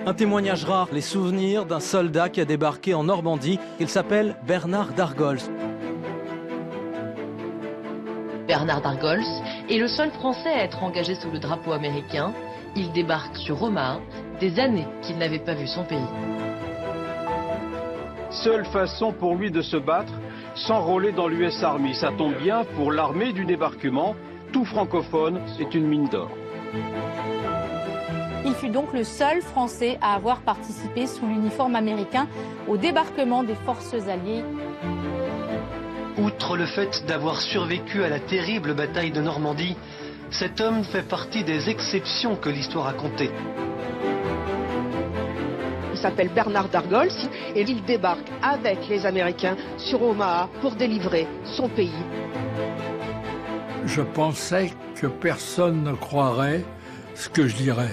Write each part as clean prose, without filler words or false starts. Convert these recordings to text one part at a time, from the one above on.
Un témoignage rare, les souvenirs d'un soldat qui a débarqué en Normandie. Il s'appelle Bernard Dargols. Bernard Dargols est le seul Français à être engagé sous le drapeau américain. Il débarque sur Omaha, des années qu'il n'avait pas vu son pays. Seule façon pour lui de se battre, s'enrôler dans l'US Army. Ça tombe bien, pour l'armée du débarquement, tout francophone est une mine d'or. Il fut donc le seul Français à avoir participé sous l'uniforme américain au débarquement des forces alliées. Outre le fait d'avoir survécu à la terrible bataille de Normandie, cet homme fait partie des exceptions que l'histoire a comptées. Il s'appelle Bernard Dargols et il débarque avec les Américains sur Omaha pour délivrer son pays. Je pensais que personne ne croirait ce que je dirais.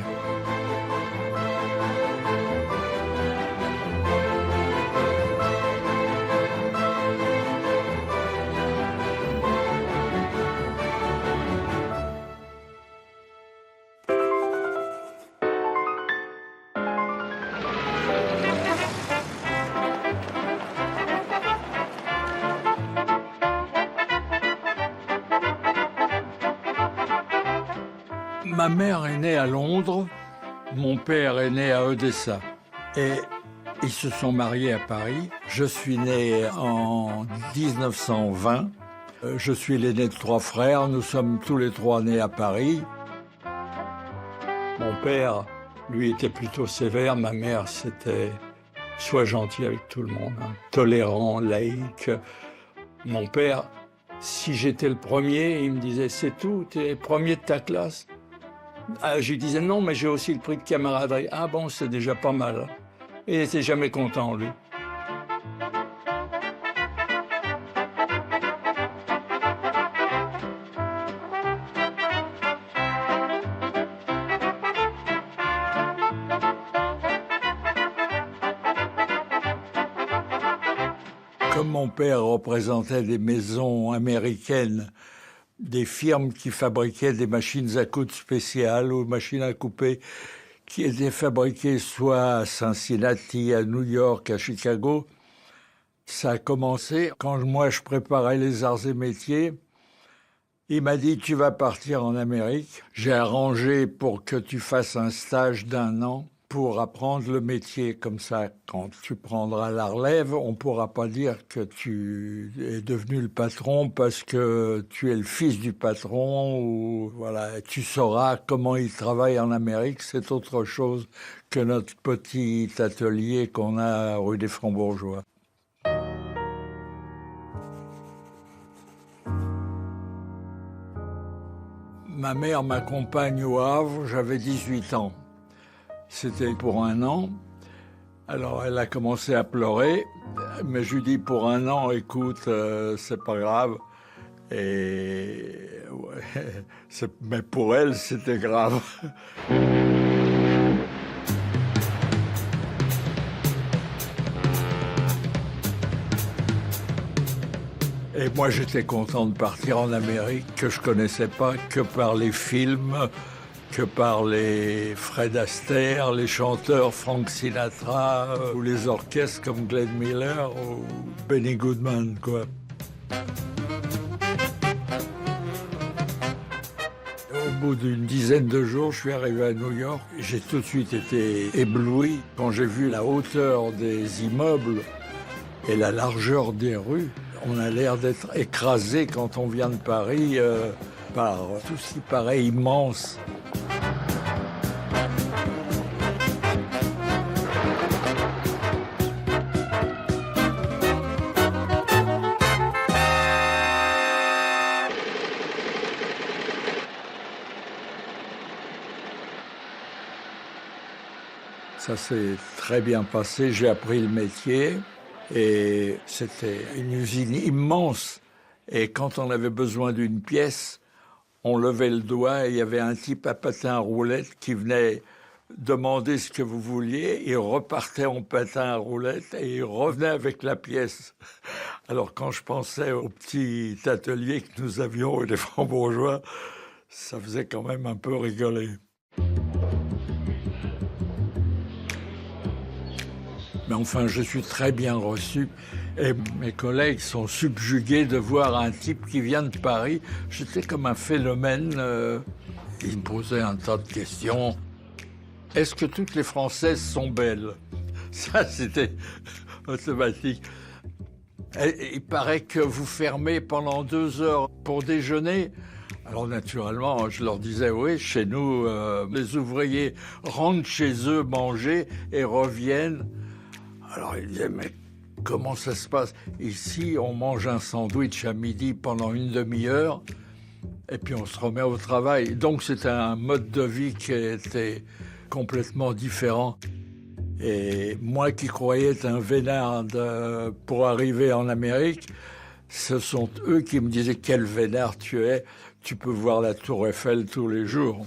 Ma mère est née à Londres, mon père est né à Odessa et ils se sont mariés à Paris. Je suis né en 1920, je suis l'aîné de 3 frères, nous sommes tous les 3 nés à Paris. Mon père, lui, était plutôt sévère, ma mère, c'était sois gentil avec tout le monde, hein, tolérant, laïque. Mon père, si j'étais le premier, il me disait c'est tout, t'es le premier de ta classe. Ah, je lui disais non, mais j'ai aussi le prix de camaraderie. Ah bon, c'est déjà pas mal. Et il n'était jamais content, lui. Comme mon père représentait des maisons américaines, des firmes qui fabriquaient des machines à coudre spéciales ou machines à couper qui étaient fabriquées soit à Cincinnati, à New York, à Chicago. Ça a commencé quand moi je préparais les arts et métiers. Il m'a dit « Tu vas partir en Amérique. J'ai arrangé pour que tu fasses un stage d'1 an pour apprendre le métier. Comme ça, quand tu prendras la relève, on ne pourra pas dire que tu es devenu le patron parce que tu es le fils du patron. Ou voilà, tu sauras comment il travaille en Amérique. C'est autre chose que notre petit atelier qu'on a rue des Francs-Bourgeois. » Ma mère m'accompagne au Havre, j'avais 18 ans. C'était pour 1 an. Alors, elle a commencé à pleurer, mais je lui dis pour 1 an, écoute, c'est pas grave. Et ouais, mais pour elle, c'était grave. Et moi, j'étais content de partir en Amérique, que je connaissais pas que par les films, que par les Fred Astaire, les chanteurs Frank Sinatra, ou les orchestres comme Glenn Miller ou Benny Goodman, quoi. Au bout d'une dizaine de jours, je suis arrivé à New York. J'ai tout de suite été ébloui quand j'ai vu la hauteur des immeubles et la largeur des rues. On a l'air d'être écrasé quand on vient de Paris par tout ce qui paraît immense. Ça s'est très bien passé, j'ai appris le métier et c'était une usine immense. Et quand on avait besoin d'une pièce, on levait le doigt et il y avait un type à patin à roulettes qui venait demander ce que vous vouliez, il repartait en patin à roulettes et il revenait avec la pièce. Alors quand je pensais au petit atelier que nous avions les Francs-Bourgeois, ça faisait quand même un peu rigoler. Mais enfin, je suis très bien reçu et mes collègues sont subjugués de voir un type qui vient de Paris. J'étais comme un phénomène. Il me posait un tas de questions. Est-ce que toutes les Françaises sont belles? Ça, c'était automatique. Et il paraît que vous fermez pendant 2 heures pour déjeuner. Alors naturellement, je leur disais, oui, chez nous, les ouvriers rentrent chez eux manger et reviennent. Alors ils disaient, mais comment ça se passe? Ici, on mange un sandwich à midi pendant une demi-heure et puis on se remet au travail. Donc c'était un mode de vie qui était complètement différent. Et moi qui croyais être un vénard pour arriver en Amérique, ce sont eux qui me disaient, quel vénard tu es, tu peux voir la Tour Eiffel tous les jours.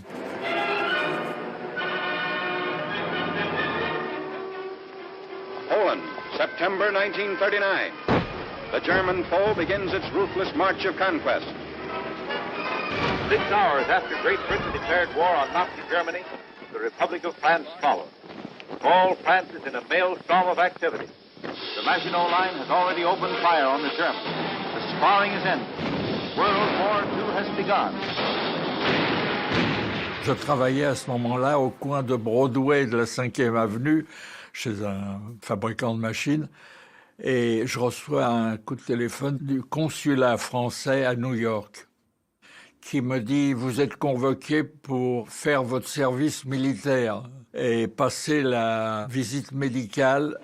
Poland, September 1939. The German foe begins its ruthless march of conquest. 6 hours after Great Britain declared war on Nazi Germany, the Republic of France followed. All France is in a maelstrom of activity. The Maginot Line has already opened fire on the Germans. The sparring is ended. World War II has begun. Je travaillais à ce moment-là au coin de Broadway de la 5e avenue, chez un fabricant de machines, et je reçois un coup de téléphone du consulat français à New York, qui me dit « Vous êtes convoqué pour faire votre service militaire et passer la visite médicale. »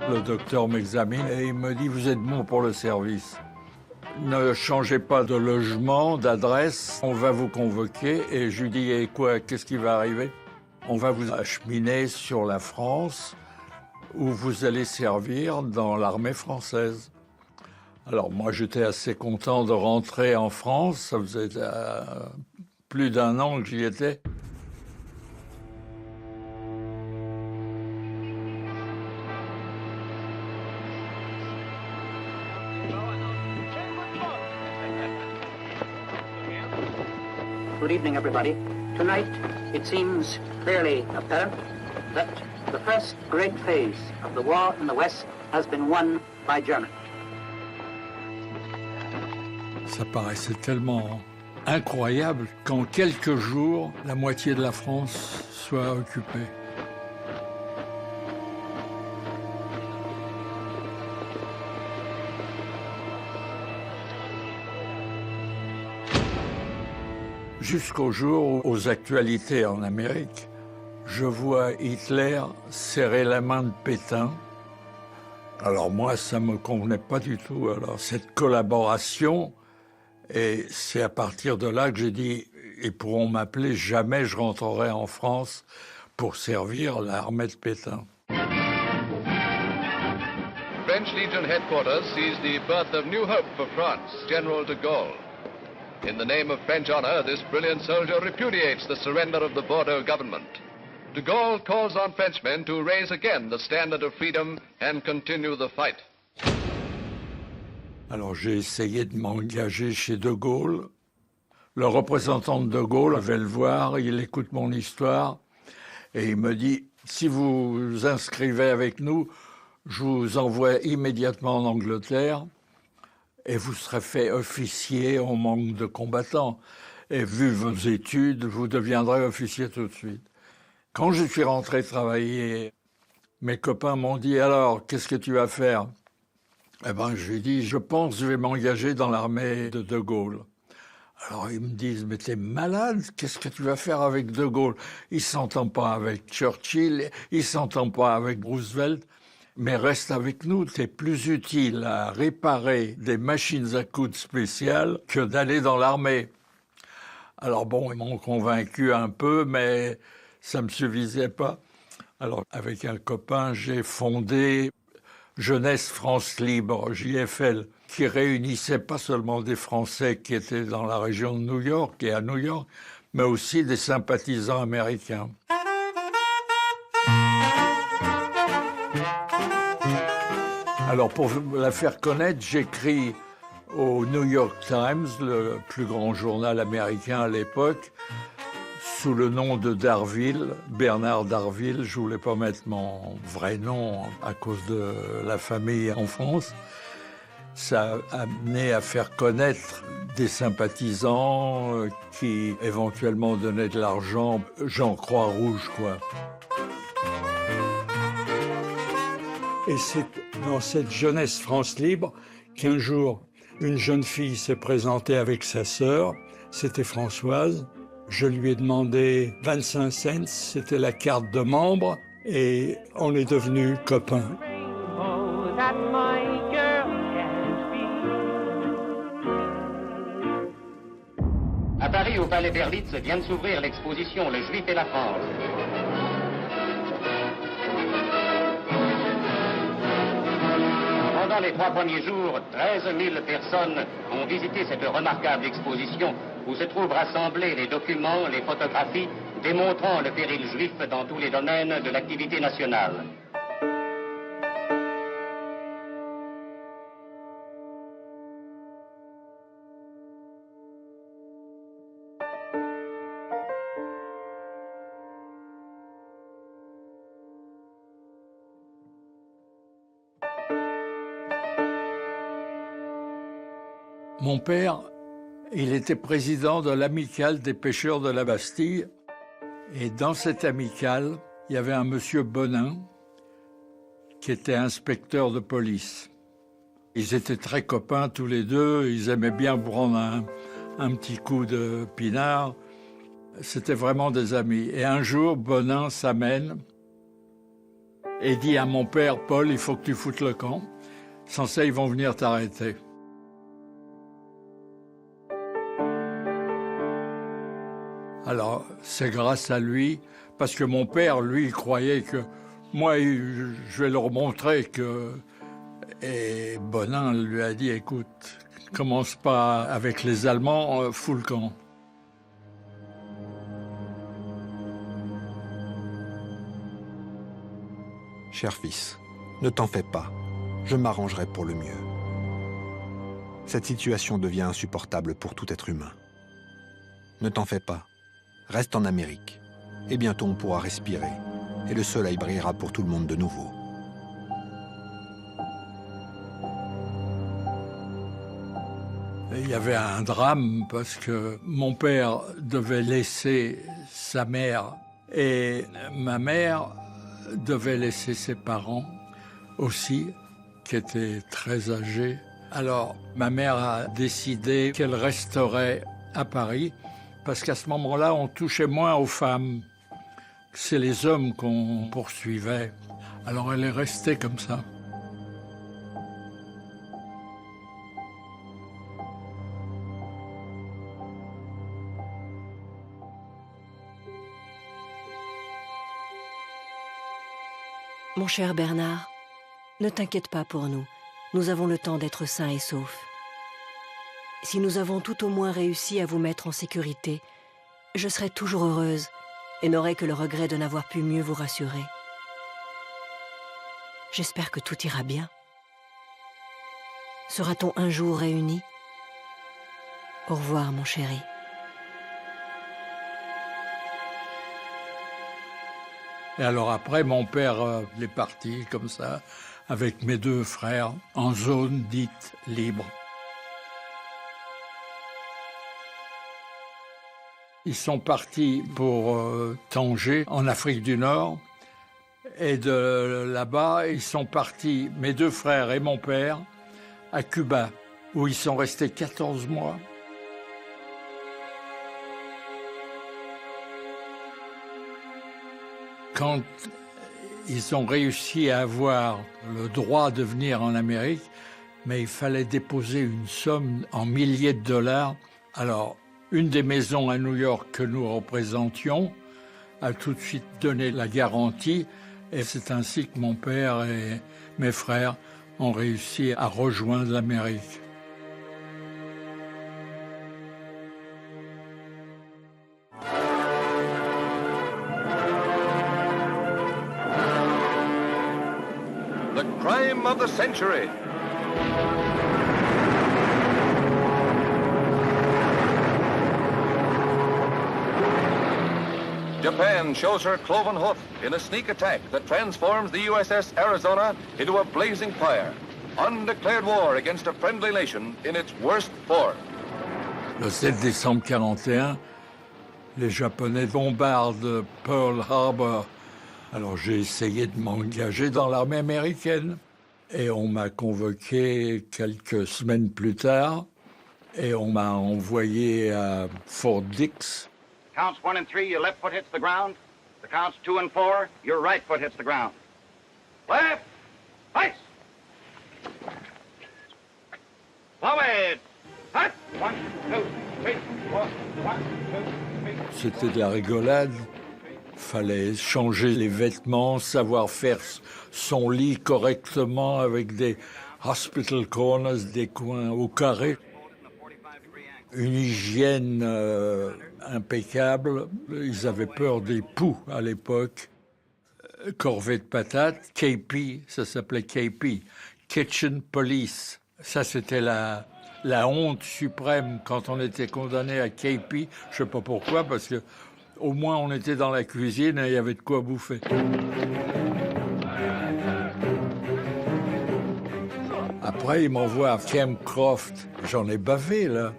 Le docteur m'examine et il me dit « Vous êtes bon pour le service. Ne changez pas de logement, d'adresse, on va vous convoquer. » Et je lui dis « Et quoi, qu'est-ce qui va arriver ? On va vous acheminer sur la France où vous allez servir dans l'armée française. » Alors moi j'étais assez content de rentrer en France, ça faisait plus d'1 an que j'y étais. Good evening, everybody. Tonight, it seems clearly apparent that the first great phase of the war in the West has been won by Germany. Ça paraissait tellement incroyable qu'en quelques jours, la moitié de la France soit occupée. Jusqu'au jour où, aux actualités en Amérique, je vois Hitler serrer la main de Pétain. Alors moi, ça me convenait pas du tout. Alors cette collaboration, et c'est à partir de là que j'ai dit, ils pourront m'appeler, jamais je rentrerai en France pour servir l'armée de Pétain. French Legion headquarters sees the birth of new hope for France, General de Gaulle. In the name of French honor, this brilliant soldier repudiates the surrender of the Bordeaux government. De Gaulle calls on Frenchmen to raise again the standard of freedom and continue the fight. Alors j'ai essayé de m'engager chez De Gaulle. Le représentant de Gaulle avait le voir, il écoute mon histoire et il me dit « Si vous vous inscrivez avec nous, je vous envoie immédiatement en Angleterre et vous serez fait officier en manque de combattants. Et vu vos études, vous deviendrez officier tout de suite. » Quand je suis rentré travailler, mes copains m'ont dit « Alors, qu'est-ce que tu vas faire ?» Eh bien, je lui ai dit « Je pense que je vais m'engager dans l'armée de De Gaulle. » Alors, ils me disent « Mais t'es malade, qu'est-ce que tu vas faire avec De Gaulle? Il s'entend pas avec Churchill, il s'entend pas avec Roosevelt. Mais reste avec nous, t'es plus utile à réparer des machines à coudre spéciales que d'aller dans l'armée. » Alors bon, ils m'ont convaincu un peu, mais ça me suffisait pas. Alors, avec un copain, j'ai fondé Jeunesse France Libre, JFL, qui réunissait pas seulement des Français qui étaient dans la région de New York et à New York, mais aussi des sympathisants américains. Alors, pour la faire connaître, j'écris au New York Times, le plus grand journal américain à l'époque, sous le nom de Darville, Bernard Darville. Je ne voulais pas mettre mon vrai nom à cause de la famille en France. Ça a amené à faire connaître des sympathisants qui éventuellement donnaient de l'argent, Jean Croix-Rouge, quoi. Et c'est dans cette jeunesse France libre qu'un jour, une jeune fille s'est présentée avec sa sœur, c'était Françoise. Je lui ai demandé 25 cents, c'était la carte de membre, et on est devenus copains. À Paris, au Palais Berlitz, vient de s'ouvrir l'exposition Le Juif et la France. Pendant les 3 premiers jours, 13 000 personnes ont visité cette remarquable exposition où se trouvent rassemblés les documents, les photographies démontrant le péril juif dans tous les domaines de l'activité nationale. Mon père, il était président de l'amicale des pêcheurs de la Bastille. Et dans cette amicale, il y avait un monsieur Bonin qui était inspecteur de police. Ils étaient très copains tous les deux, ils aimaient bien prendre un petit coup de pinard. C'était vraiment des amis. Et un jour, Bonin s'amène et dit à mon père, « Paul, il faut que tu foutes le camp. Sans ça, ils vont venir t'arrêter. » Alors, c'est grâce à lui, parce que mon père, lui, il croyait que moi, je vais leur montrer que... Et Bonin lui a dit, écoute, commence pas avec les Allemands, fous le camp. Cher fils, ne t'en fais pas, je m'arrangerai pour le mieux. Cette situation devient insupportable pour tout être humain. Ne t'en fais pas. Reste en Amérique, et bientôt on pourra respirer, et le soleil brillera pour tout le monde de nouveau. Il y avait un drame parce que mon père devait laisser sa mère et ma mère devait laisser ses parents aussi, qui étaient très âgés. Alors ma mère a décidé qu'elle resterait à Paris, parce qu'à ce moment-là, on touchait moins aux femmes. C'est les hommes qu'on poursuivait. Alors elle est restée comme ça. Mon cher Bernard, ne t'inquiète pas pour nous. Nous avons le temps d'être sains et saufs. Si nous avons tout au moins réussi à vous mettre en sécurité, je serai toujours heureuse et n'aurai que le regret de n'avoir pu mieux vous rassurer. J'espère que tout ira bien. Sera-t-on un jour réunis? Au revoir, mon chéri. Et alors après, mon père est parti comme ça, avec mes 2 frères, en zone dite libre. Ils sont partis pour Tanger, en Afrique du Nord. Et de là-bas, ils sont partis, mes 2 frères et mon père, à Cuba, où ils sont restés 14 mois. Quand ils ont réussi à avoir le droit de venir en Amérique, mais il fallait déposer une somme en milliers de dollars. Alors, une des maisons à New York que nous représentions a tout de suite donné la garantie, et c'est ainsi que mon père et mes frères ont réussi à rejoindre l'Amérique. The crime of the century. Japan shows her cloven hoof in a sneak attack that transforms the USS Arizona into a blazing fire. Undeclared war against a friendly nation in its worst form. Le 7 décembre 1941, les Japonais bombardent Pearl Harbor. Alors j'ai essayé de m'engager dans l'armée américaine. Et on m'a convoqué quelques semaines plus tard. Et on m'a envoyé à Fort Dix. Counts 1 and 3, your left foot hits the ground. The counts 2 and 4, your right foot hits the ground. Left, ice. Forward. Hut. 1, 2, 3, 4. 1, 2, 3. C'était de la rigolade. Fallait changer les vêtements, savoir faire son lit correctement avec des hospital corners, des coins au carré. Une hygiène impeccable. Ils avaient peur des poux à l'époque. Corvée de patates, KP, ça s'appelait KP, Kitchen Police. Ça, c'était la honte suprême quand on était condamné à KP. Je sais pas pourquoi, parce que au moins on était dans la cuisine et il y avait de quoi bouffer. Après, ils m'envoient à Camp Croft. J'en ai bavé, là,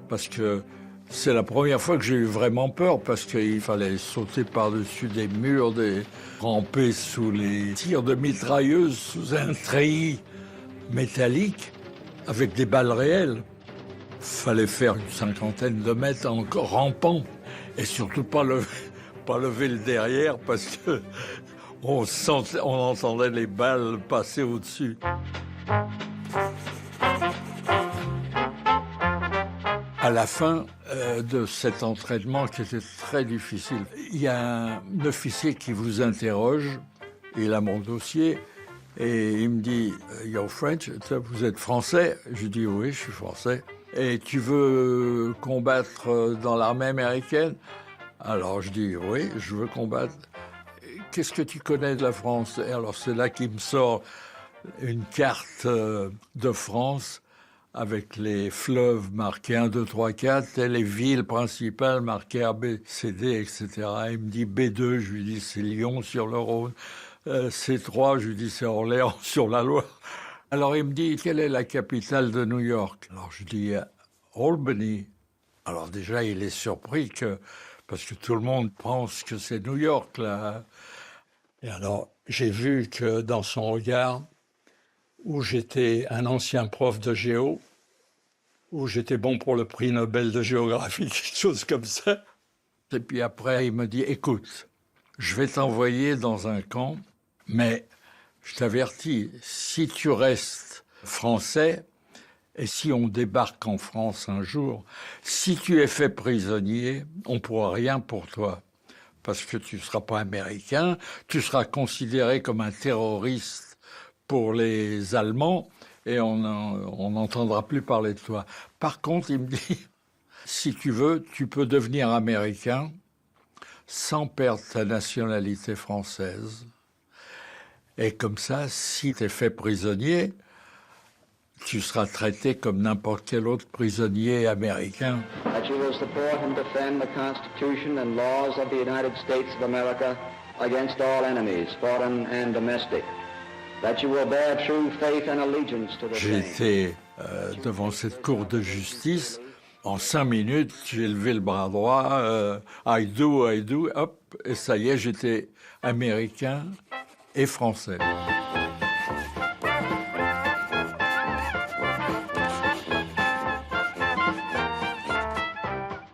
parce que c'est la première fois que j'ai eu vraiment peur, parce qu'il fallait sauter par-dessus des murs, ramper sous les tirs de mitrailleuses, sous un treillis métallique, avec des balles réelles. Fallait faire une 50aine de mètres en rampant, et surtout pas lever le derrière, parce que on entendait les balles passer au-dessus. À la fin de cet entraînement qui était très difficile, il y a un officier qui vous interroge, il a mon dossier, et il me dit « You're French ?» Vous êtes français? Je dis « Oui, je suis français. » Et tu veux combattre dans l'armée américaine? Alors je dis « Oui, je veux combattre. » Qu'est-ce que tu connais de la France? Et alors c'est là qu'il me sort une carte de France avec les fleuves marqués 1, 2, 3, 4 et les villes principales marquées A, B, C, D, etc. Il me dit B2, je lui dis c'est Lyon sur le Rhône. C3, je lui dis c'est Orléans sur la Loire. Alors il me dit quelle est la capitale de New York? Alors je dis Albany. Alors déjà il est surpris parce que tout le monde pense que c'est New York là. Et alors j'ai vu que dans son regard, où j'étais un ancien prof de géo, où j'étais bon pour le prix Nobel de géographie, quelque chose comme ça. Et puis après, il me dit, écoute, je vais t'envoyer dans un camp, mais je t'avertis, si tu restes français, et si on débarque en France un jour, si tu es fait prisonnier, on ne pourra rien pour toi. Parce que tu ne seras pas américain, tu seras considéré comme un terroriste pour les Allemands, et on n'entendra plus parler de toi. Par contre, il me dit, si tu veux, tu peux devenir américain sans perdre ta nationalité française. Et comme ça, si tu es fait prisonnier, tu seras traité comme n'importe quel autre prisonnier américain. That you will support and defend the Constitution and laws of the United States of America against all enemies, foreign and domestic. That you will bear true faith and allegiance to the same. J'ai été devant cette cour de justice. En 5 minutes, j'ai levé le bras droit. I do, hop, et ça y est, j'étais américain et français.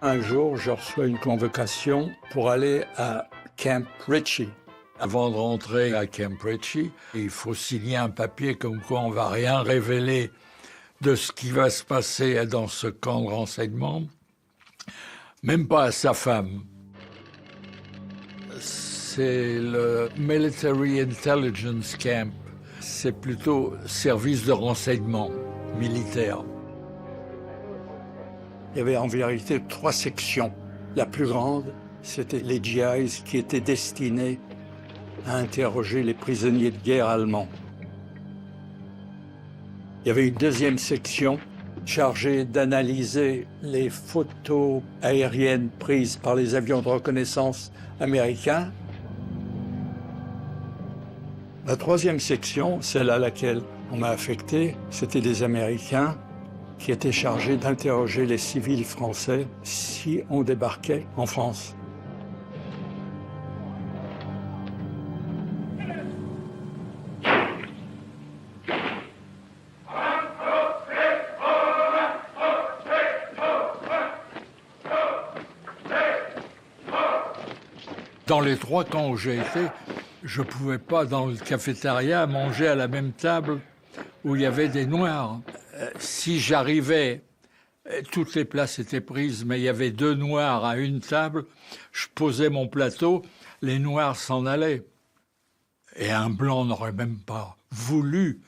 Un jour, je reçois une convocation pour aller à Camp Ritchie. Avant de rentrer à Camp Ritchie, il faut signer un papier comme quoi on ne va rien révéler de ce qui va se passer dans ce camp de renseignement, même pas à sa femme. C'est le Military Intelligence Camp. C'est plutôt service de renseignement militaire. Il y avait en vérité 3 sections. La plus grande, c'était les GIs qui étaient destinés à interroger les prisonniers de guerre allemands. Il y avait une deuxième section chargé d'analyser les photos aériennes prises par les avions de reconnaissance américains. La troisième section, celle à laquelle on m'a affecté, c'était des Américains qui étaient chargés d'interroger les civils français si on débarquait en France. Dans les 3 camps où j'ai été, je ne pouvais pas, dans le cafétéria, manger à la même table où il y avait des Noirs. Si j'arrivais, toutes les places étaient prises, mais il y avait 2 Noirs à une table, je posais mon plateau, les Noirs s'en allaient. Et un Blanc n'aurait même pas voulu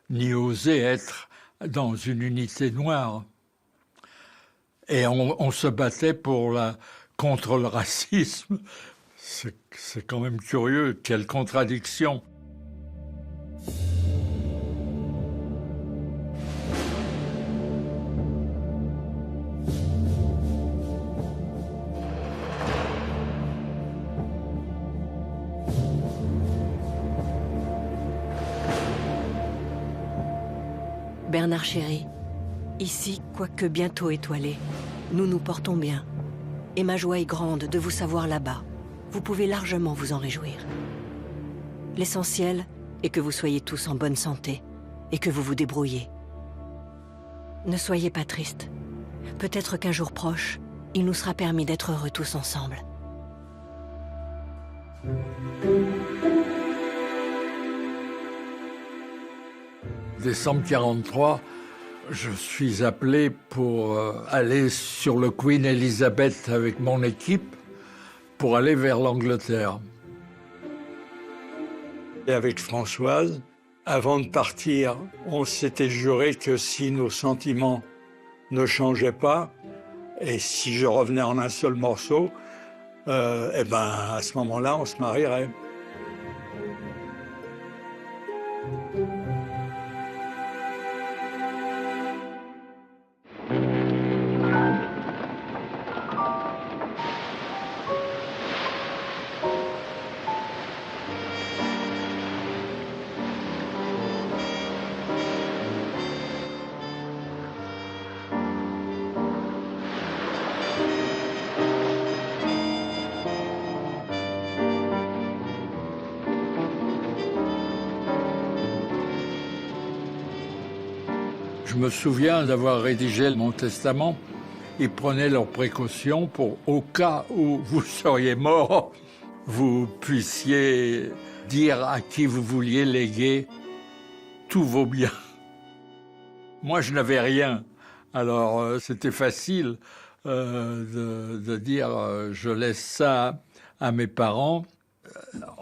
ni osé être dans une unité noire. Et on se battait contre le racisme. C'est quand même curieux, quelle contradiction. Bernard chéri, ici, quoique bientôt étoilé, nous nous portons bien. Et ma joie est grande de vous savoir là-bas. Vous pouvez largement vous en réjouir. L'essentiel est que vous soyez tous en bonne santé et que vous vous débrouillez. Ne soyez pas tristes. Peut-être qu'un jour proche, il nous sera permis d'être heureux tous ensemble. Décembre 1943, je suis appelé pour aller sur le Queen Elizabeth avec mon équipe pour aller vers l'Angleterre. Et avec Françoise, avant de partir, on s'était juré que si nos sentiments ne changeaient pas, et si je revenais en un seul morceau, à ce moment-là, on se marierait. Je me souviens d'avoir rédigé mon testament. Ils prenaient leurs précautions pour, au cas où vous seriez mort, vous puissiez dire à qui vous vouliez léguer tous vos biens. Moi, je n'avais rien. Alors, c'était facile de dire je laisse ça à mes parents.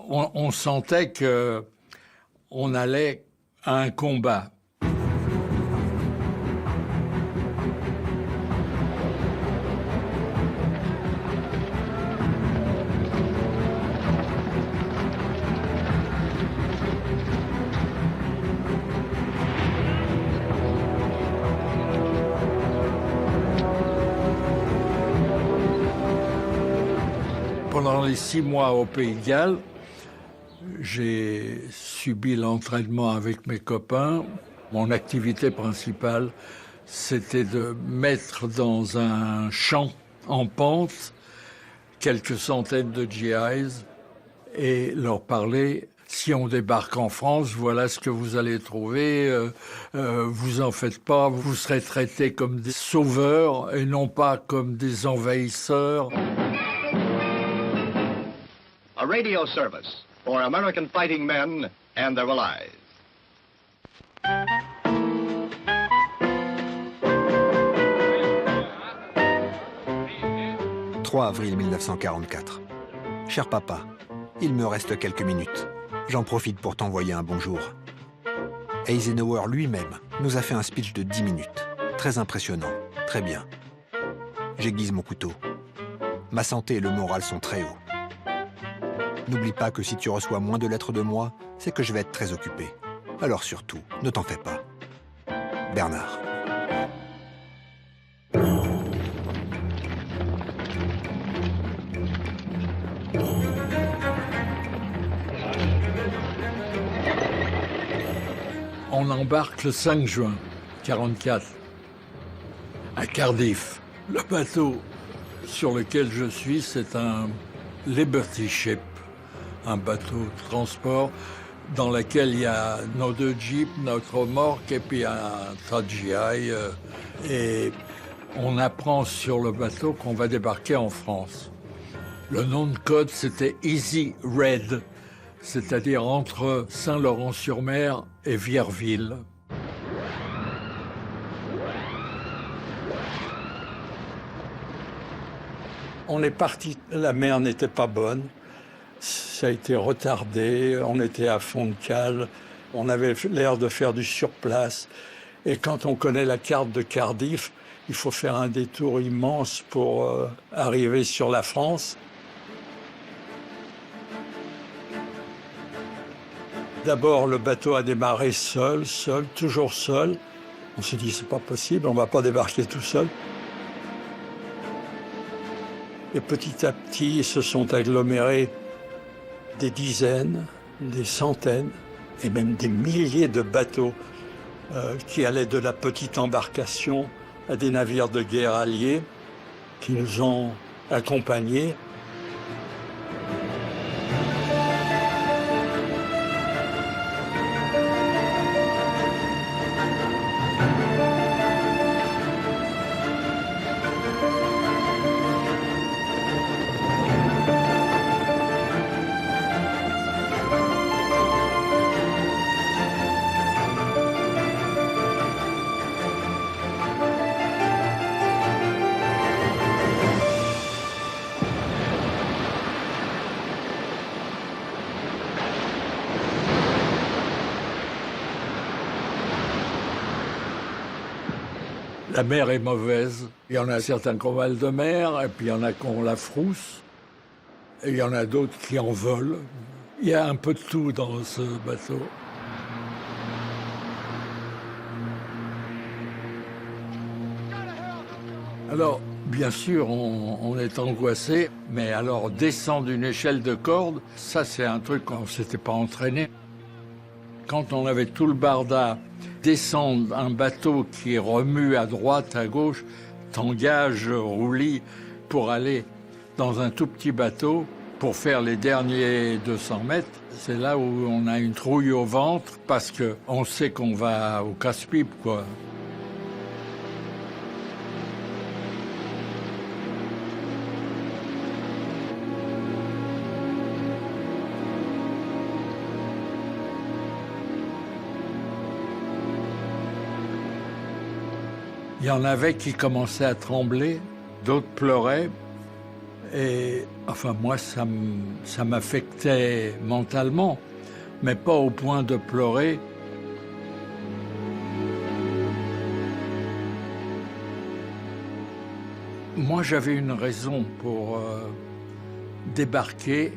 On sentait qu'on allait à un combat. Pendant les 6 mois au Pays de Galles, j'ai subi l'entraînement avec mes copains. Mon activité principale, c'était de mettre dans un champ en pente quelques centaines de GIs et leur parler « Si on débarque en France, voilà ce que vous allez trouver. Vous en faites pas, vous serez traités comme des sauveurs et non pas comme des envahisseurs. » A radio service for American fighting men and their allies. 3 avril 1944. Cher papa, il me reste quelques minutes. J'en profite pour t'envoyer un bonjour. Eisenhower lui-même nous a fait un speech de 10 minutes. Très impressionnant, très bien. J'aiguise mon couteau. Ma santé et le moral sont très hauts. N'oublie pas que si tu reçois moins de lettres de moi, c'est que je vais être très occupé. Alors surtout, ne t'en fais pas. Bernard. On embarque le 5 juin 1944 à Cardiff. Le bateau sur lequel je suis, c'est un Liberty Ship, un bateau de transport dans lequel il y a nos 2 jeeps, notre remorque et puis un tas de GI. Et on apprend sur le bateau qu'on va débarquer en France. Le nom de code, c'était Easy Red, c'est-à-dire entre Saint-Laurent-sur-Mer et Vierville. On est parti, la mer n'était pas bonne, ça a été retardé, on était à fond de cale, on avait l'air de faire du surplace. Et quand on connaît la carte de Cardiff, il faut faire un détour immense pour arriver sur la France. D'abord, le bateau a démarré seul, toujours seul. On s'est dit, c'est pas possible, on va pas débarquer tout seul. Et petit à petit, se sont agglomérés des dizaines, des centaines et même des milliers de bateaux qui allaient de la petite embarcation à des navires de guerre alliés qui nous ont accompagnés. La mer est mauvaise. Il y en a certains qui ont mal de mer, et puis il y en a qui ont la frousse, et il y en a d'autres qui en volent. Il y a un peu de tout dans ce bateau. Alors, bien sûr, on est angoissé, mais alors descendre une échelle de corde, ça c'est un truc qu'on ne s'était pas entraîné. Quand on avait tout le barda, descendre un bateau qui remue à droite, à gauche, t'engages, roulis, pour aller dans un tout petit bateau, pour faire les derniers 200 mètres, c'est là où on a une trouille au ventre, parce qu'on sait qu'on va au casse-pipe, quoi. Il y en avait qui commençaient à trembler, d'autres pleuraient. Et enfin, moi, ça m'affectait mentalement, mais pas au point de pleurer. Moi, j'avais une raison pour débarquer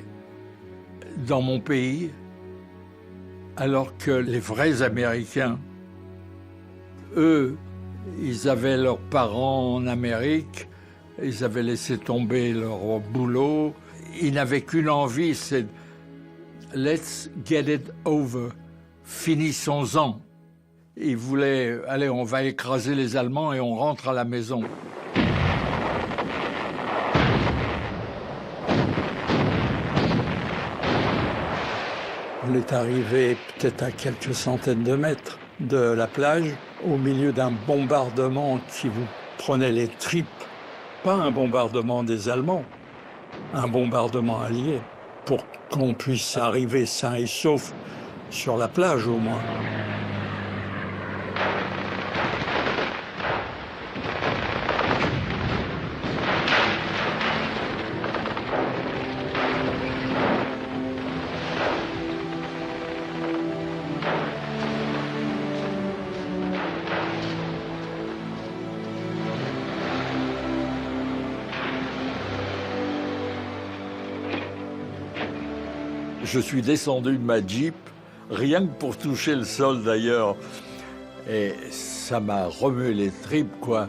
dans mon pays, alors que les vrais Américains, eux, ils avaient leurs parents en Amérique, ils avaient laissé tomber leur boulot. Ils n'avaient qu'une envie, c'est « let's get it over », finissons-en. Ils voulaient « allez, on va écraser les Allemands et on rentre à la maison ». On est arrivé peut-être à quelques centaines de mètres de la plage, au milieu d'un bombardement qui vous prenait les tripes. Pas un bombardement des Allemands, un bombardement allié, pour qu'on puisse arriver sain et sauf sur la plage au moins. Je suis descendu de ma Jeep, rien que pour toucher le sol d'ailleurs. Et ça m'a remué les tripes, quoi.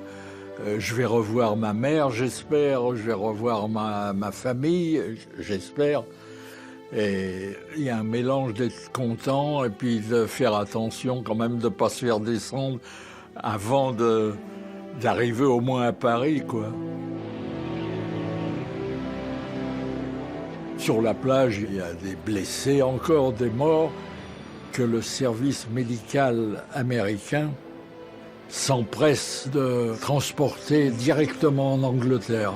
Je vais revoir ma mère, j'espère. Je vais revoir ma famille, j'espère. Et il y a un mélange d'être content et puis de faire attention quand même de ne pas se faire descendre avant d'arriver au moins à Paris, quoi. Sur la plage, il y a des blessés, encore des morts, que le service médical américain s'empresse de transporter directement en Angleterre.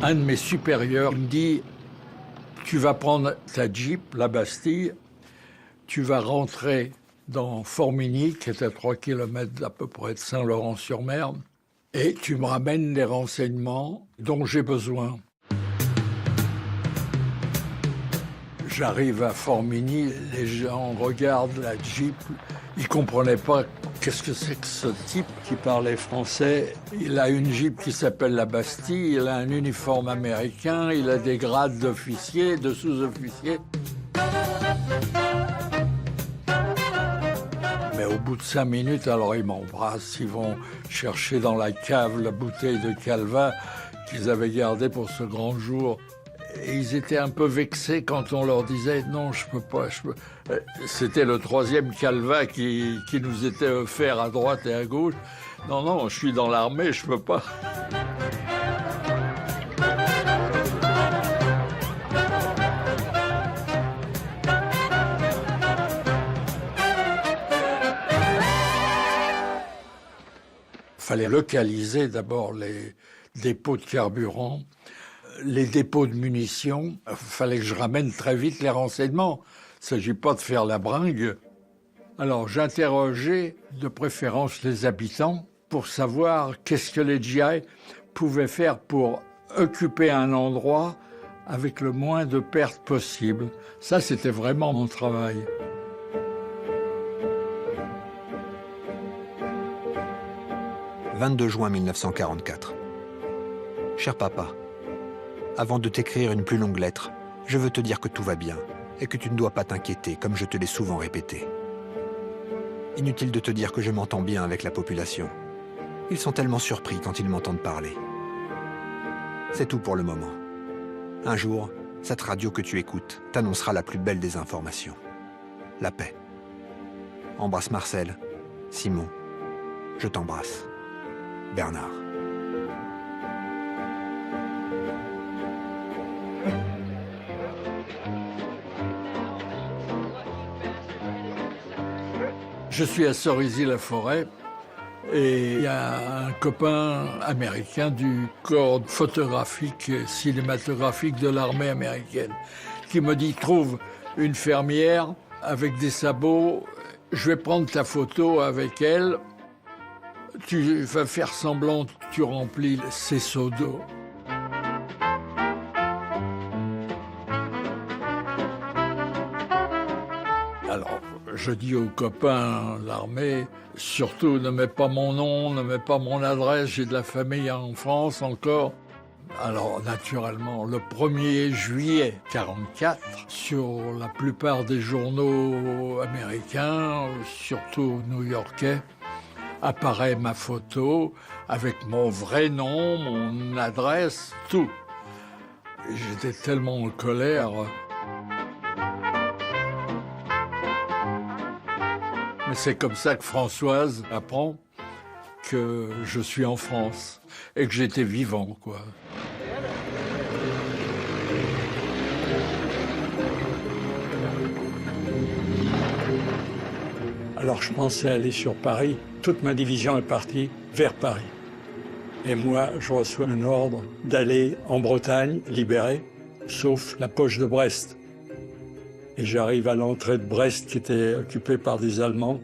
Un de mes supérieurs me dit « Tu vas prendre ta Jeep, la Bastille, tu vas rentrer dans Formigny, qui est à 3 km à peu près de Saint-Laurent-sur-Mer, et tu me ramènes les renseignements dont j'ai besoin. » J'arrive à Formigny, les gens regardent la Jeep, ils ne comprenaient pas qu'est-ce que c'est que ce type qui parlait français. Il a une Jeep qui s'appelle la Bastille, il a un uniforme américain, il a des grades d'officier, de sous-officier. Mais au bout de 5 minutes, alors ils m'embrassent, ils vont chercher dans la cave la bouteille de Calva qu'ils avaient gardée pour ce grand jour. Et ils étaient un peu vexés quand on leur disait « Non, je peux pas, je peux... » C'était le 3e Calva qui nous était offert à droite et à gauche. « Non, non, je suis dans l'armée, je peux pas. » Il fallait localiser d'abord les dépôts de carburant, les dépôts de munitions. Il fallait que je ramène très vite les renseignements. Il ne s'agit pas de faire la bringue. Alors j'interrogeais de préférence les habitants pour savoir qu'est-ce que les GI pouvaient faire pour occuper un endroit avec le moins de pertes possible. Ça, c'était vraiment mon travail. « 22 juin 1944. Cher papa, avant de t'écrire une plus longue lettre, je veux te dire que tout va bien et que tu ne dois pas t'inquiéter, comme je te l'ai souvent répété. Inutile de te dire que je m'entends bien avec la population. Ils sont tellement surpris quand ils m'entendent parler. C'est tout pour le moment. Un jour, cette radio que tu écoutes t'annoncera la plus belle des informations. La paix. Embrasse Marcel, Simon, je t'embrasse. Bernard. Je suis à Cerisy-la-Forêt et il y a un copain américain du corps photographique et cinématographique de l'armée américaine qui me dit « Trouve une fermière avec des sabots, je vais prendre ta photo avec elle, tu vas faire semblant que tu remplis ces seaux d'eau. » Alors, je dis aux copains, l'armée, surtout ne mets pas mon nom, ne mets pas mon adresse, j'ai de la famille en France encore. Alors, naturellement, le 1er juillet 1944, sur la plupart des journaux américains, surtout new-yorkais, apparaît ma photo avec mon vrai nom, mon adresse, tout. J'étais tellement en colère. Mais c'est comme ça que Françoise apprend que je suis en France et que j'étais vivant, quoi. Alors je pensais aller sur Paris. Toute ma division est partie vers Paris. Et moi, je reçois un ordre d'aller en Bretagne, libérée, sauf la poche de Brest. Et j'arrive à l'entrée de Brest qui était occupée par des Allemands.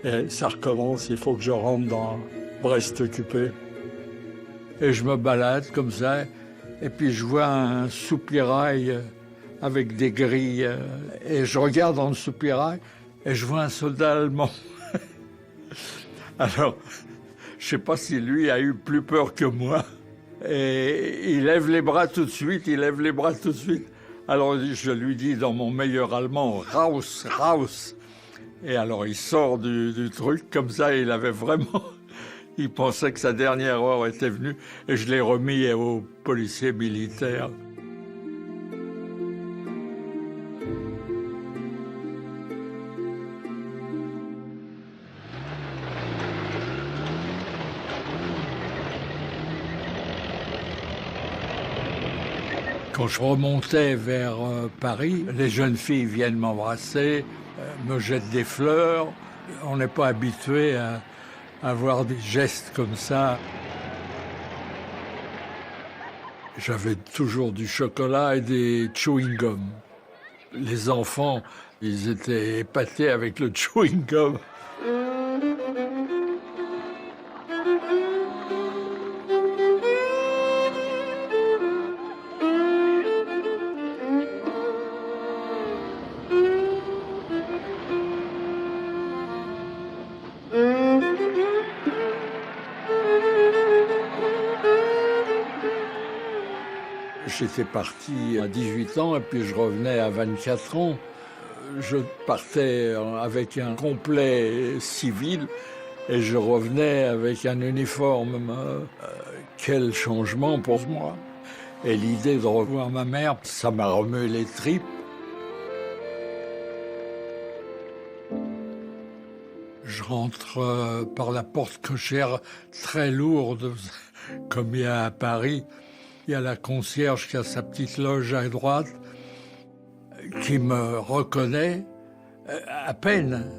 Et ça recommence, il faut que je rentre dans Brest occupé. Et je me balade comme ça, et puis je vois un soupirail avec des grilles. Et je regarde dans le soupirail, et je vois un soldat allemand. Alors, Je ne sais pas si lui a eu plus peur que moi. Et il lève les bras tout de suite, Alors je lui dis dans mon meilleur allemand, « Raus, raus !» Et alors il sort du truc, comme ça, il avait vraiment... Il pensait que sa dernière heure était venue, et je l'ai remis aux policiers militaires. Quand je remontais vers Paris, les jeunes filles viennent m'embrasser, me jettent des fleurs. On n'est pas habitué à avoir des gestes comme ça. J'avais toujours du chocolat et des chewing-gums. Les enfants, ils étaient épatés avec le chewing-gum. J'étais parti à 18 ans et puis je revenais à 24 ans. Je partais avec un complet civil et je revenais avec un uniforme. Quel changement pour moi. Et l'idée de revoir ma mère, ça m'a remué les tripes. Je rentre par la porte cochère très lourde, comme il y a à Paris. Il y a la concierge qui a sa petite loge à droite, qui me reconnaît à peine.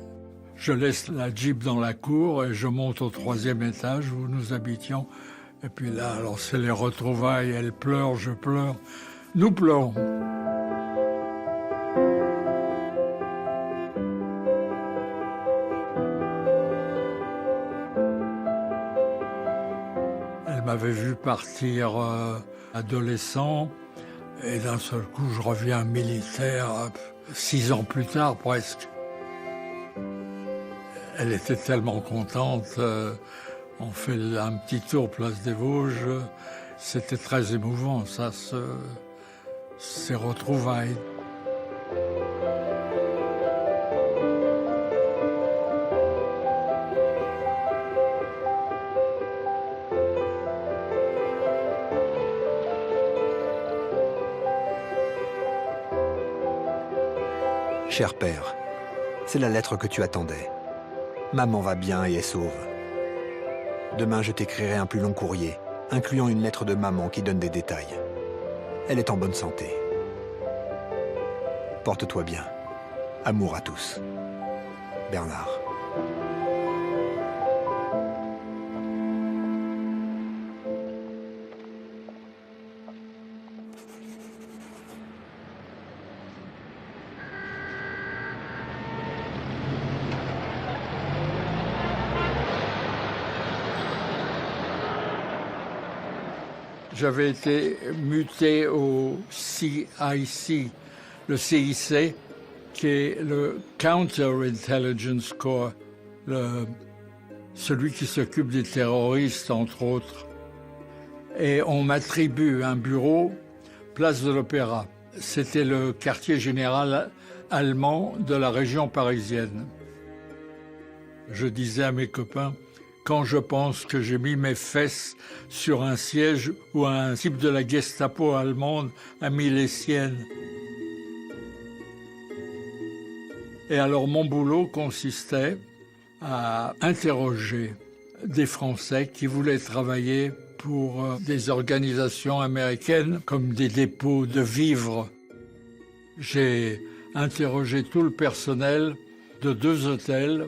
Je laisse la Jeep dans la cour et je monte au 3e étage où nous habitions. Et puis là, alors c'est les retrouvailles, elle pleure, je pleure. Nous pleurons. Elle m'avait vu partir adolescent et d'un seul coup je reviens militaire 6 ans plus tard presque. Elle était tellement contente. On fait un petit tour place des Vosges. C'était très émouvant, ça, ces retrouvailles. Cher père, c'est la lettre que tu attendais. Maman va bien et est sauve. Demain, je t'écrirai un plus long courrier, incluant une lettre de maman qui donne des détails. Elle est en bonne santé. Porte-toi bien. Amour à tous. Bernard. J'avais été muté au CIC, le CIC, qui est le Counter-Intelligence Corps, celui qui s'occupe des terroristes, entre autres. Et on m'attribue un bureau, place de l'Opéra. C'était le quartier général allemand de la région parisienne. Je disais à mes copains, quand je pense que j'ai mis mes fesses sur un siège où un type de la Gestapo allemande a mis les siennes. Et alors mon boulot consistait à interroger des Français qui voulaient travailler pour des organisations américaines comme des dépôts de vivres. J'ai interrogé tout le personnel de 2 hôtels.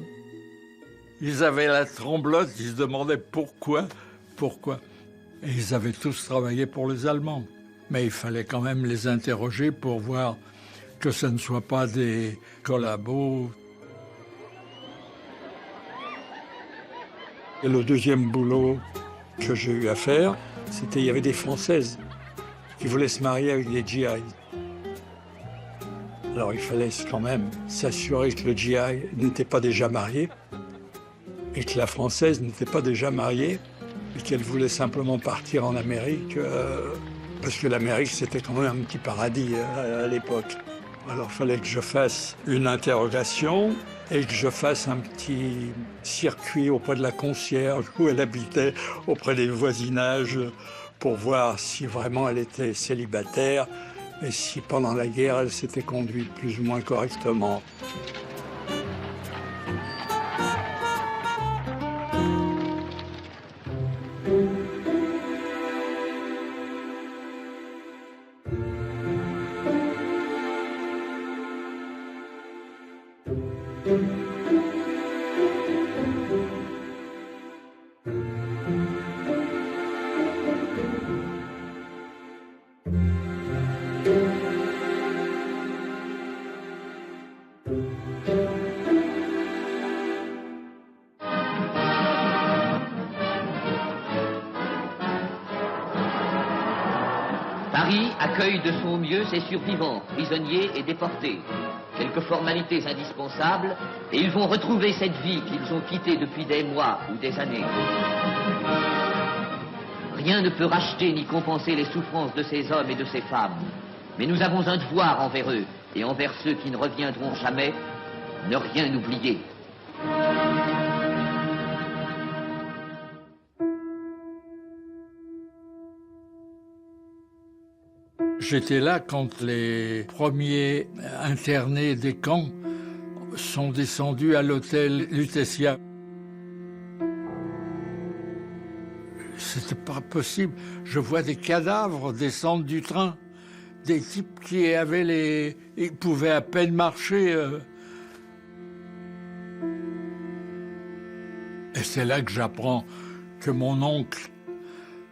Ils avaient la tremblote, ils se demandaient pourquoi. Et ils avaient tous travaillé pour les Allemands. Mais il fallait quand même les interroger pour voir que ce ne soit pas des collabos. Et le deuxième boulot que j'ai eu à faire, c'était il y avait des Françaises qui voulaient se marier avec des GI. Alors il fallait quand même s'assurer que le GI n'était pas déjà marié. et que la Française n'était pas déjà mariée et qu'elle voulait simplement partir en Amérique parce que l'Amérique, c'était quand même un petit paradis à l'époque. Alors il fallait que je fasse une interrogation et que je fasse un petit circuit auprès de la concierge où elle habitait, auprès des voisinages, pour voir si vraiment elle était célibataire et si pendant la guerre elle s'était conduite plus ou moins correctement. Paris accueille de son mieux ses survivants, prisonniers et déportés. Quelques formalités indispensables, et ils vont retrouver cette vie qu'ils ont quittée depuis des mois ou des années. Rien ne peut racheter ni compenser les souffrances de ces hommes et de ces femmes. Mais nous avons un devoir envers eux, et envers ceux qui ne reviendront jamais, ne rien oublier. J'étais là quand les premiers internés des camps sont descendus à l'hôtel Lutetia. C'était pas possible. Je vois des cadavres descendre du train. Des types qui avaient les... Ils pouvaient à peine marcher. Et c'est là que j'apprends que mon oncle,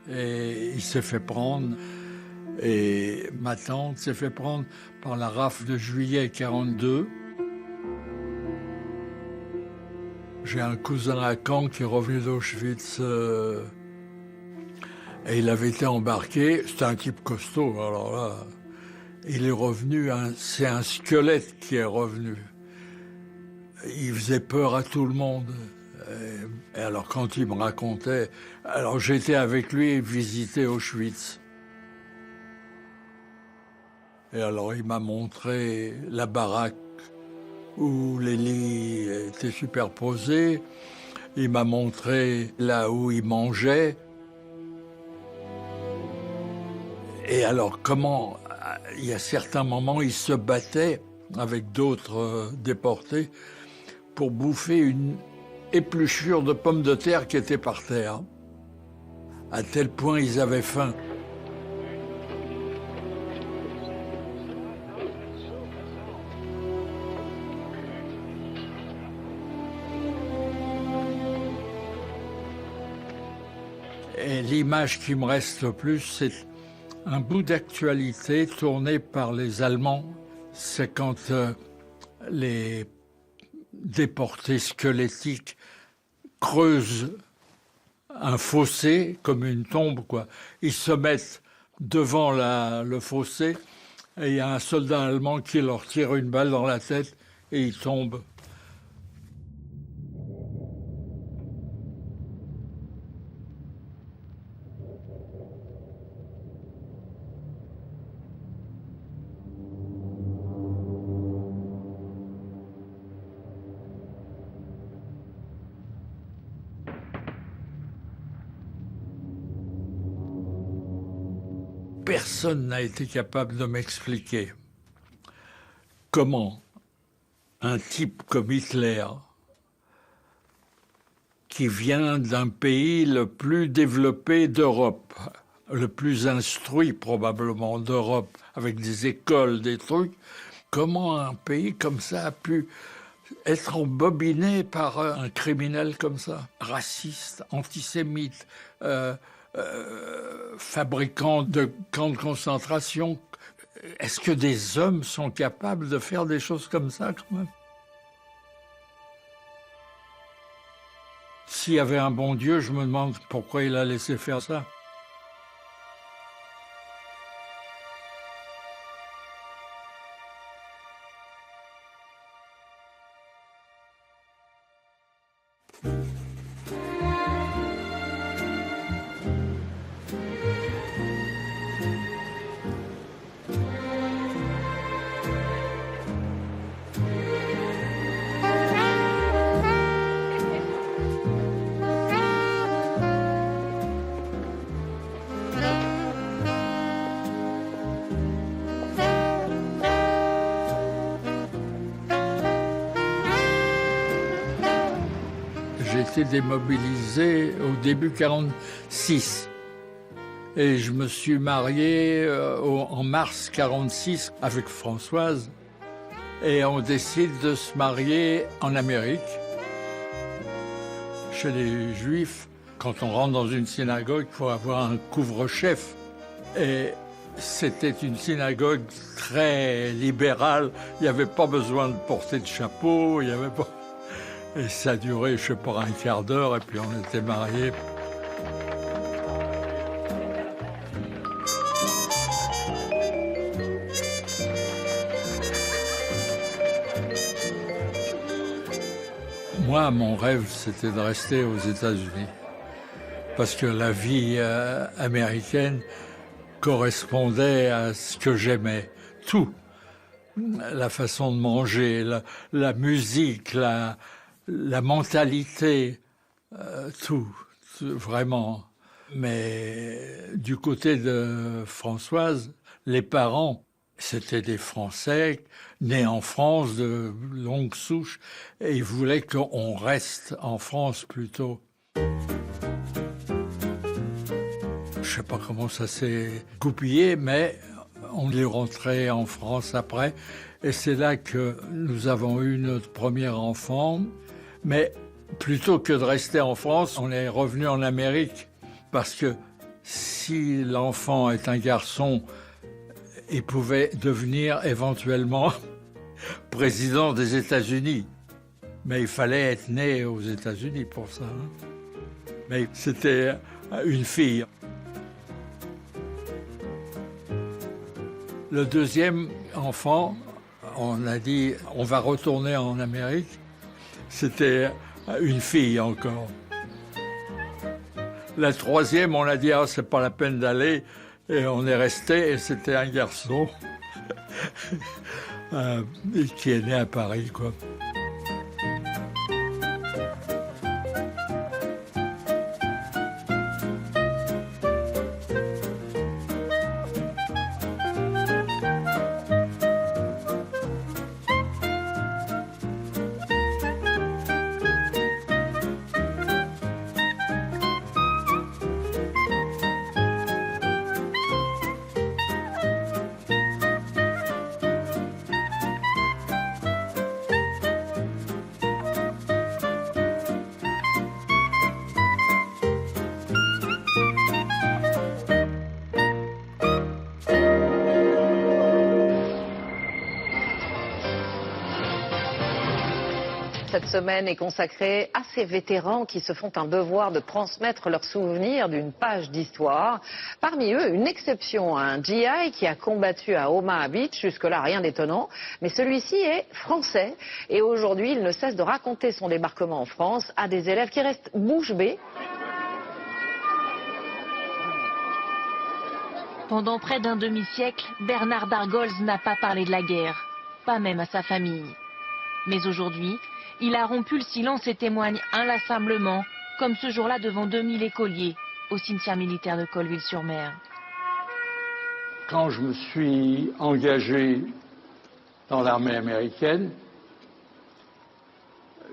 il s'est fait prendre. Et ma tante s'est fait prendre par la rafle de juillet 42. J'ai un cousin à Caen qui est revenu d'Auschwitz. Et il avait été embarqué. C'était un type costaud, alors là. Il est revenu, c'est un squelette qui est revenu. Il faisait peur à tout le monde. Et alors quand il me racontait... Alors j'étais avec lui visiter Auschwitz. Et alors il m'a montré la baraque où les lits étaient superposés. Il m'a montré là où il mangeait. Et alors comment, il y a certains moments, il se battait avec d'autres déportés pour bouffer une épluchure de pommes de terre qui était par terre. À tel point ils avaient faim. Et l'image qui me reste le plus, c'est un bout d'actualité tourné par les Allemands. C'est quand les déportés squelettiques creusent un fossé, comme une tombe, quoi. Ils se mettent devant le fossé et il y a un soldat allemand qui leur tire une balle dans la tête et ils tombent. Personne n'a été capable de m'expliquer comment un type comme Hitler, qui vient d'un pays le plus développé d'Europe, le plus instruit probablement d'Europe, avec des écoles, des trucs, comment un pays comme ça a pu être embobiné par un criminel comme ça, raciste, antisémite, fabricant de camps de concentration. Est-ce que des hommes sont capables de faire des choses comme ça, quand même? S'il y avait un bon Dieu, je me demande pourquoi il a laissé faire ça. J'ai été démobilisé au début 1946. Et je me suis marié en mars 1946 avec Françoise. Et on décide de se marier en Amérique. Chez les Juifs, quand on rentre dans une synagogue, il faut avoir un couvre-chef. Et c'était une synagogue très libérale. Il n'y avait pas besoin de porter de chapeau. Il y avait pas... Et ça a duré, je sais pas, un quart d'heure, et puis on était mariés. Moi, mon rêve, c'était de rester aux États-Unis. Parce que la vie américaine correspondait à ce que j'aimais. Tout. La façon de manger, la musique, la mentalité, tout, vraiment. Mais du côté de Françoise, les parents, c'était des Français nés en France, de longue souche, et ils voulaient qu'on reste en France plutôt. Je sais pas comment ça s'est goupillé, mais on est rentré en France après, et c'est là que nous avons eu notre premier enfant. Mais plutôt que de rester en France, on est revenu en Amérique, parce que si l'enfant est un garçon, il pouvait devenir éventuellement président des États-Unis. Mais il fallait être né aux États-Unis pour ça. Hein. Mais c'était une fille. Le deuxième enfant, on a dit, on va retourner en Amérique. C'était une fille encore. La troisième, on a dit, ah, c'est pas la peine d'aller. Et on est resté, et c'était un garçon qui est né à Paris, quoi. Cette semaine est consacrée à ces vétérans qui se font un devoir de transmettre leurs souvenirs d'une page d'histoire. Parmi eux, une exception, un GI qui a combattu à Omaha Beach, jusque-là rien d'étonnant, mais celui-ci est français et aujourd'hui il ne cesse de raconter son débarquement en France à des élèves qui restent bouche bée. Pendant près d'un demi-siècle, Bernard Dargols n'a pas parlé de la guerre, pas même à sa famille. Mais aujourd'hui, il a rompu le silence et témoigne inlassablement, comme ce jour-là devant 2000 écoliers, au cimetière militaire de Colville-sur-Mer. Quand je me suis engagé dans l'armée américaine,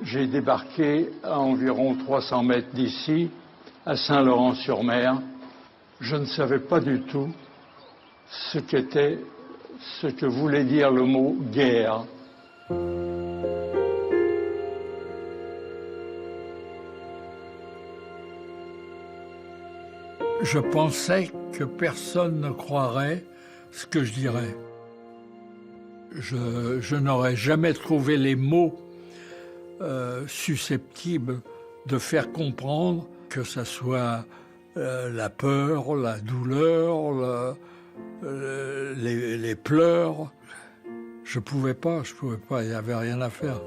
j'ai débarqué à environ 300 mètres d'ici, à Saint-Laurent-sur-Mer. Je ne savais pas du tout ce que voulait dire le mot guerre. Je pensais que personne ne croirait ce que je dirais. Je n'aurais jamais trouvé les mots susceptibles de faire comprendre que ça soit la peur, la douleur, les pleurs. Je pouvais pas, il n'y avait rien à faire.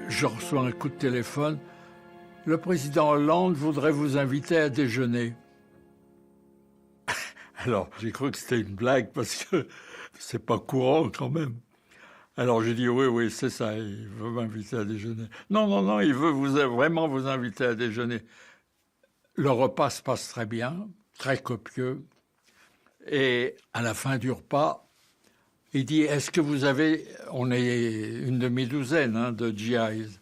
Je reçois un coup de téléphone. Le président Hollande voudrait vous inviter à déjeuner. Alors, j'ai cru que c'était une blague parce que c'est pas courant quand même. Alors j'ai dit oui, c'est ça, il veut m'inviter à déjeuner. Non, il veut vraiment vous inviter à déjeuner. Le repas se passe très bien, très copieux. Et à la fin du repas, il dit, est-ce que vous avez... On est une demi-douzaine de GIs.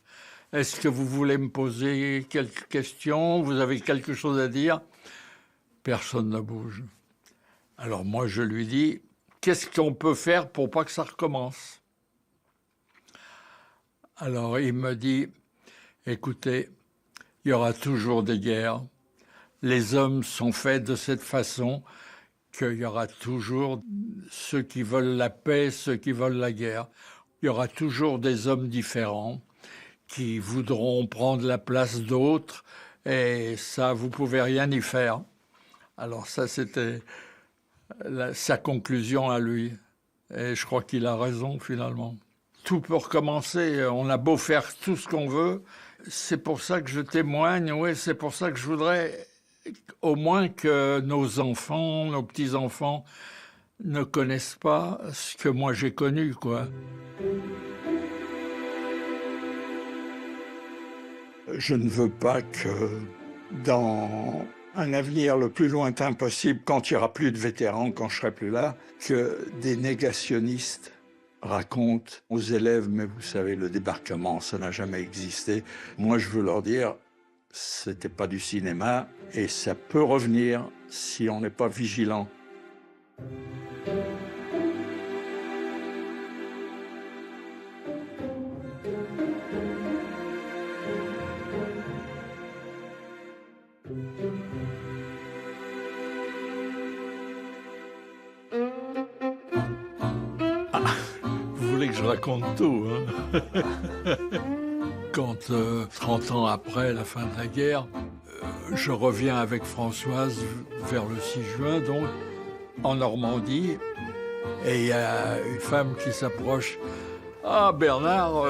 Est-ce que vous voulez me poser quelques questions? Vous avez quelque chose à dire? Personne ne bouge. Alors moi, je lui dis, qu'est-ce qu'on peut faire pour pas que ça recommence? Alors il me dit, écoutez, il y aura toujours des guerres. Les hommes sont faits de cette façon qu'il y aura toujours ceux qui veulent la paix, ceux qui veulent la guerre. Il y aura toujours des hommes différents qui voudront prendre la place d'autres, et ça, vous pouvez rien y faire. Alors ça, c'était sa conclusion à lui. Et je crois qu'il a raison, finalement. Tout peut recommencer. On a beau faire tout ce qu'on veut. C'est pour ça que je témoigne, oui, c'est pour ça que je voudrais au moins que nos enfants, nos petits-enfants ne connaissent pas ce que moi j'ai connu, quoi. Je ne veux pas que dans un avenir le plus lointain possible, quand il n'y aura plus de vétérans, quand je serai plus là, que des négationnistes racontent aux élèves, mais vous savez, le débarquement, ça n'a jamais existé. Moi, je veux leur dire, c'était pas du cinéma, et ça peut revenir si on n'est pas vigilant. Vous voulez que je raconte tout, hein? Quand, 30 ans après la fin de la guerre, je reviens avec Françoise vers le 6 juin, donc, en Normandie, et il y a une femme qui s'approche. « Ah, Bernard,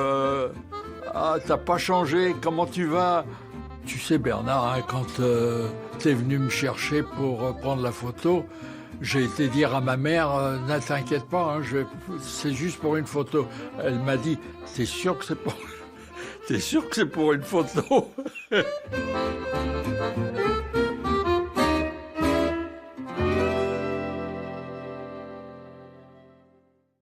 t'as pas changé, comment tu vas ?» Tu sais, Bernard, hein, quand t'es venu me chercher pour prendre la photo, j'ai été dire à ma mère, ne t'inquiète pas, hein, c'est juste pour une photo. Elle m'a dit, t'es sûr que c'est pour une photo?